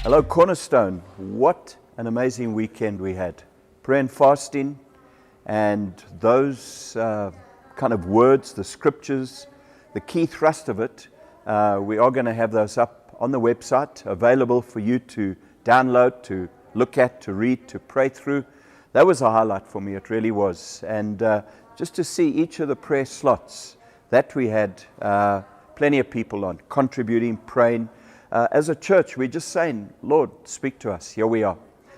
Hello Cornerstone, what an amazing weekend we had. Prayer and fasting and those kind of words, the scriptures, the key thrust of it, we are going to have those up on the website, available for you to download, to look at, to read, to pray through. That was a highlight for me, it really was. And just to see each of the prayer slots that we had, plenty of people on, contributing, praying. As a church, we're just saying, Lord, speak to us. Here we are.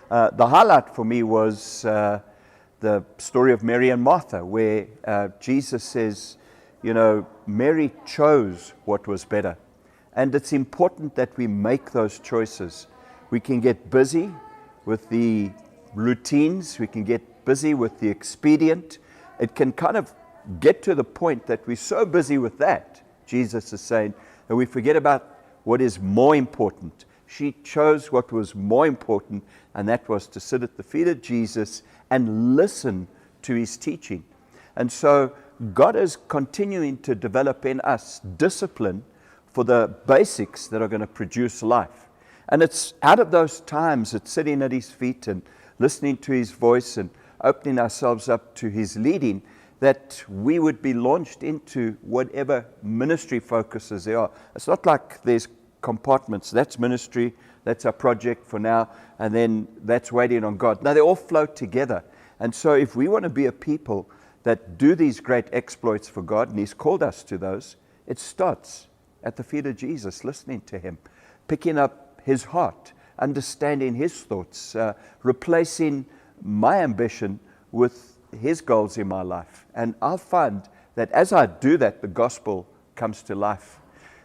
The highlight for me was the story of Mary and Martha, where Jesus says, you know, Mary chose what was better. And it's important that we make those choices. We can get busy with the routines. We can get busy with the expedient. It can kind of get to the point that we're so busy with that, Jesus is saying, that we forget about what is more important. She chose what was more important, and that was to sit at the feet of Jesus and listen to his teaching. And so God is continuing to develop in us discipline for the basics that are going to produce life. And it's out of those times, it's sitting at his feet and listening to his voice and opening ourselves up to his leading, that we would be launched into whatever ministry focuses there are. It's not like there's compartments. That's ministry, that's our project for now, and then that's waiting on God. Now they all flow together. And so if we want to be a people that do these great exploits for God, and he's called us to those, it starts at the feet of Jesus, listening to him, picking up his heart, understanding his thoughts, replacing my ambition with his goals in my life. And I'll find that as I do that, the gospel comes to life.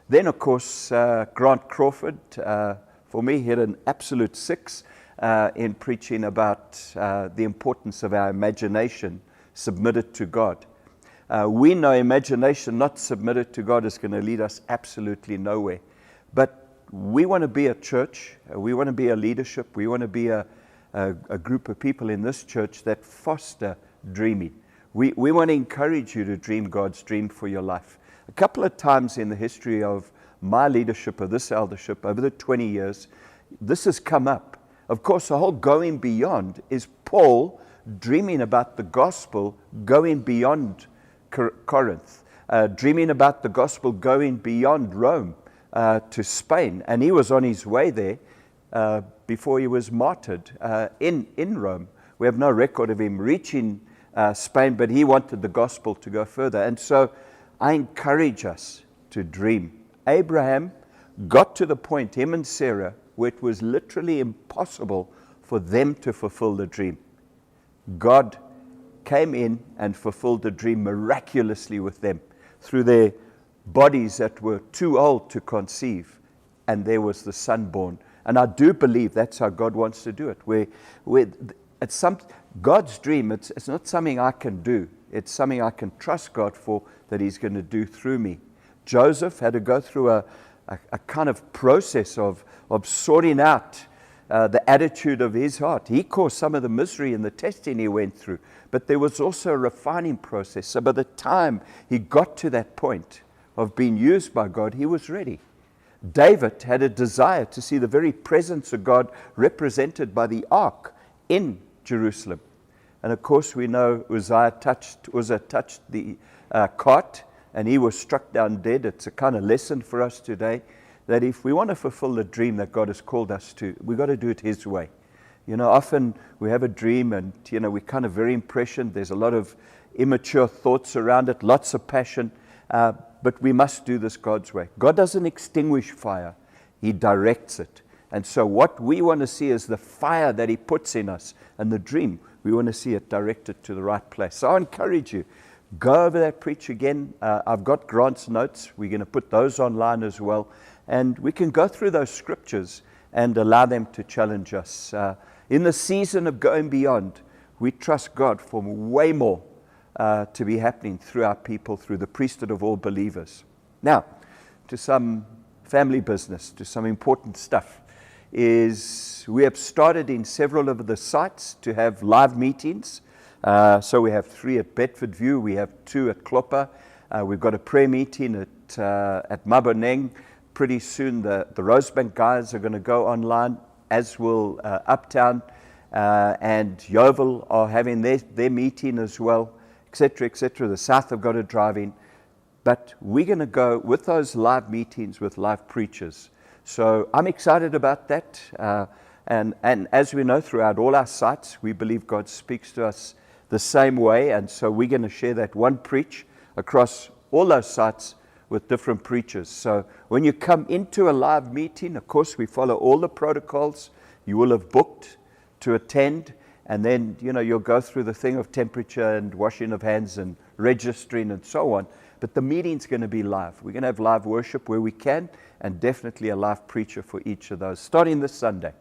Then, of course, Grant Crawford, for me, hit an absolute 6 in preaching about the importance of our imagination submitted to God. We know imagination not submitted to God is going to lead us absolutely nowhere. But we want to be a church, we want to be a leadership, we want to be a group of people in this church that foster dreaming. We want to encourage you to dream God's dream for your life. A couple of times in the history of my leadership, of this eldership, over the 20 years, this has come up. Of course, the whole going beyond is Paul dreaming about the gospel going beyond Corinth, dreaming about the gospel going beyond Rome to Spain. And he was on his way there before he was martyred in Rome. We have no record of him reaching Spain, but he wanted the gospel to go further. And so I encourage us to dream. Abraham got to the point, him and Sarah, where it was literally impossible for them to fulfill the dream. God came in and fulfilled the dream miraculously with them through their bodies that were too old to conceive, and there was the son born. And I do believe that's how God wants to do it. It's God's dream, it's not something I can do. It's something I can trust God for, that he's going to do through me. Joseph had to go through a kind of process of sorting out the attitude of his heart. He caused some of the misery and the testing he went through, but there was also a refining process. So by the time he got to that point of being used by God, he was ready. David had a desire to see the very presence of God represented by the ark in Jerusalem. And of course we know Uzzah touched the cart, and he was struck down dead. It's a kind of lesson for us today, that if we want to fulfill the dream that God has called us to, we've got to do it his way. You know, often we have a dream and, you know, we're kind of very impressioned. There's a lot of immature thoughts around it, lots of passion, but we must do this God's way. God doesn't extinguish fire, he directs it. And so what we want to see is the fire that he puts in us, and the dream, we want to see it directed to the right place. So I encourage you, go over that, preach again. I've got Grant's notes. We're going to put those online as well. And we can go through those scriptures and allow them to challenge us. In the season of going beyond, we trust God for way more to be happening through our people, through the priesthood of all believers. Now, to some family business, to some important stuff, is we have started in several of the sites to have live meetings. So we have 3 at Bedford View, we have 2 at Klopper, We've got a prayer meeting at Maboneng. Pretty soon the Rosebank guys are going to go online, as will Uptown, and Yeovil are having their meeting as well, etc., etc. The South have got to drive in. But we're going to go with those live meetings with live preachers. So I'm excited about that. And as we know, throughout all our sites, we believe God speaks to us the same way. And so we're going to share that one preach across all those sites with different preachers. So when you come into a live meeting, of course, we follow all the protocols. You will have booked to attend. And then, you'll go through the thing of temperature and washing of hands and registering and so on. But the meeting's going to be live. We're going to have live worship where we can, and definitely a live preacher for each of those, starting this Sunday.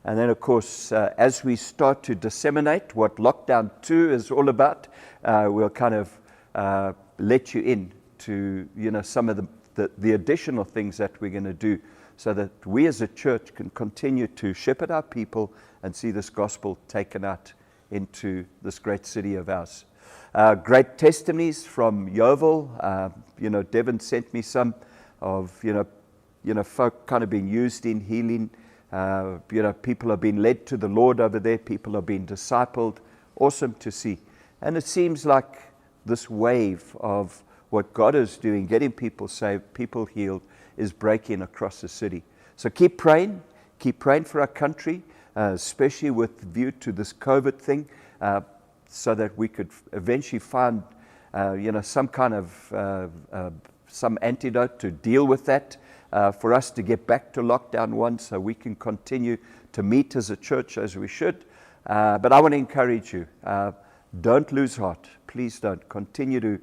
And then, of course, as we start to disseminate what Lockdown 2 is all about, we'll kind of let you in to, some of the additional things that we're going to do so that we as a church can continue to shepherd our people and see this gospel taken out into this great city of ours. Great testimonies from Yeovil. Devon sent me some of, folk kind of being used in healing. People are being led to the Lord over there. People are being discipled. Awesome to see. And it seems like this wave of what God is doing, getting people saved, people healed, is breaking across the city. So keep praying for our country, especially with view to this COVID thing, so that we could eventually find, some kind of some antidote to deal with that, for us to get back to lockdown 1, so we can continue to meet as a church as we should. But I want to encourage you, don't lose heart. Please don't. Continue to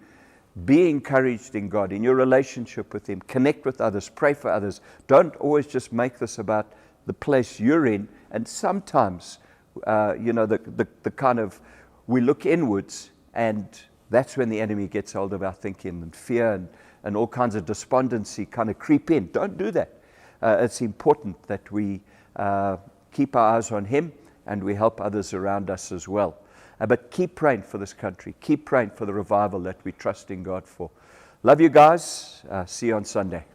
be encouraged in God, in your relationship with Him. Connect with others. Pray for others. Don't always just make this about the place you're in. And sometimes, the kind of, we look inwards, and that's when the enemy gets hold of our thinking, and fear and all kinds of despondency kind of creep in. Don't do that. It's important that we keep our eyes on Him, and we help others around us as well. But keep praying for this country. Keep praying for the revival that we trust in God for. Love you guys. See you on Sunday.